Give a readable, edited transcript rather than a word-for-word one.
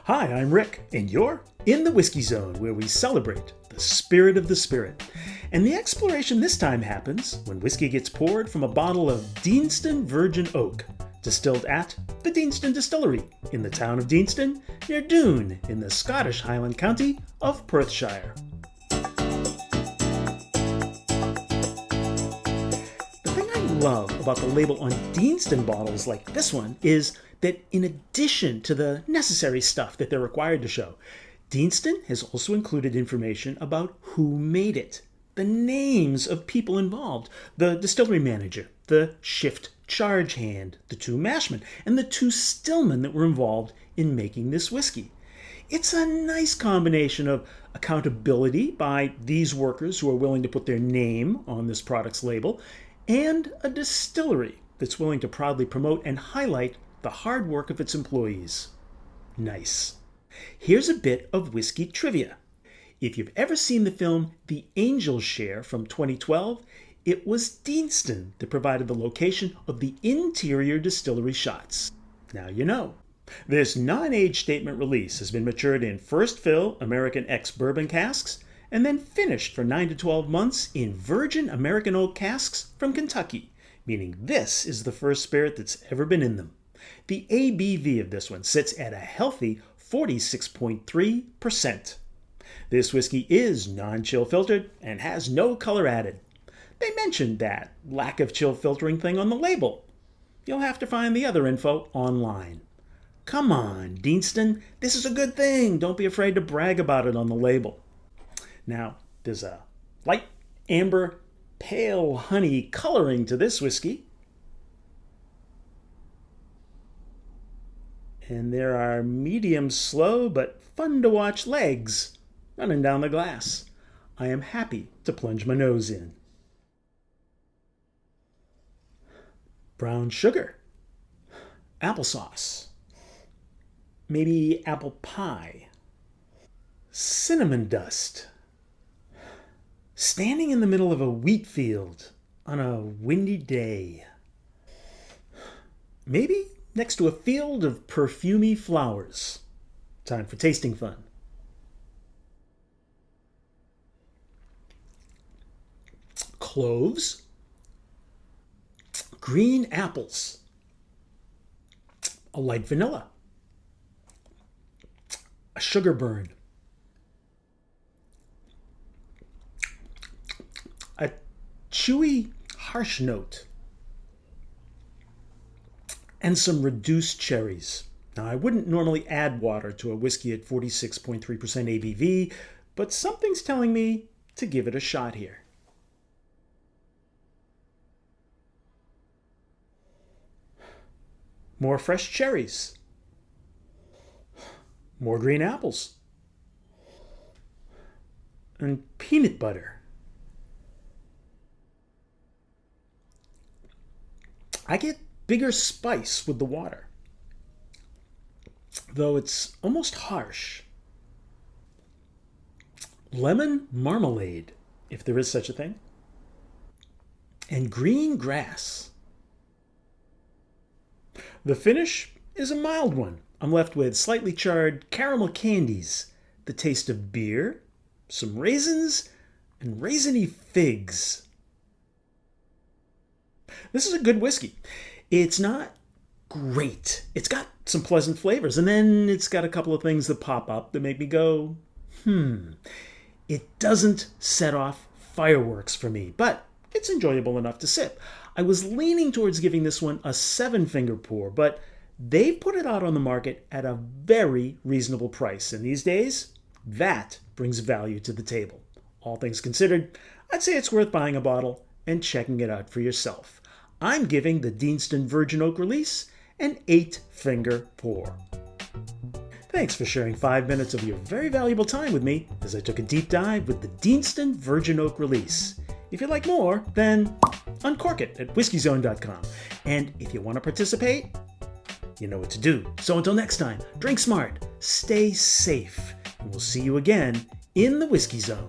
Hi, I'm Rick, and you're in the Whiskey Zone, where we celebrate the spirit of the spirit. And the exploration this time happens when whiskey gets poured from a bottle of Deanston Virgin Oak, distilled at the Deanston Distillery in the town of Deanston, near Doon, in the Scottish Highland county of Perthshire. The thing I love about the label on Deanston bottles like this one is that in addition to the necessary stuff that they're required to show, Deanston has also included information about who made it, the names of people involved, the distillery manager, the shift charge hand, the two mashmen, and the two stillmen that were involved in making this whiskey. It's a nice combination of accountability by these workers who are willing to put their name on this product's label, and a distillery that's willing to proudly promote and highlight the hard work of its employees. Nice. Here's a bit of whiskey trivia. If you've ever seen the film The Angel's Share from 2012, it was Deanston that provided the location of the interior distillery shots. Now you know. This non-age statement release has been matured in first fill American X bourbon casks and then finished for 9 to 12 months in virgin American oak casks from Kentucky, meaning this is the first spirit that's ever been in them. The ABV of this one sits at a healthy 46.3%. This whiskey is non-chill filtered and has no color added. They mentioned that lack of chill filtering thing on the label. You'll have to find the other info online. Come on, Deanston, this is a good thing. Don't be afraid to brag about it on the label. Now, there's a light amber pale honey coloring to this whiskey. And there are medium slow but fun to watch legs running down the glass. I am happy to plunge my nose in. Brown sugar, applesauce, maybe apple pie, cinnamon dust, standing in the middle of a wheat field on a windy day, maybe next to a field of perfumey flowers. Time for tasting fun. Cloves, green apples, a light vanilla, a sugar burn, a chewy, harsh note, and some reduced cherries. Now, I wouldn't normally add water to a whiskey at 46.3% ABV, but something's telling me to give it a shot here. More fresh cherries. More green apples. And peanut butter. I get bigger spice with the water, though it's almost harsh. Lemon marmalade, if there is such a thing. And green grass. The finish is a mild one. I'm left with slightly charred caramel candies, the taste of beer, some raisins, and raisiny figs. This is a good whiskey. It's not great. It's got some pleasant flavors, and then it's got a couple of things that pop up that make me go, It doesn't set off fireworks for me, but it's enjoyable enough to sip. I was leaning towards giving this one a 7-finger pour, but they've put it out on the market at a very reasonable price, and these days, that brings value to the table. All things considered, I'd say it's worth buying a bottle and checking it out for yourself. I'm giving the Deanston Virgin Oak release an 8-finger pour. Thanks for sharing 5 minutes of your very valuable time with me as I took a deep dive with the Deanston Virgin Oak release. If you'd like more, then uncork it at whiskyzone.com. And if you want to participate, you know what to do. So until next time, drink smart, stay safe, and we'll see you again in the Whiskey Zone.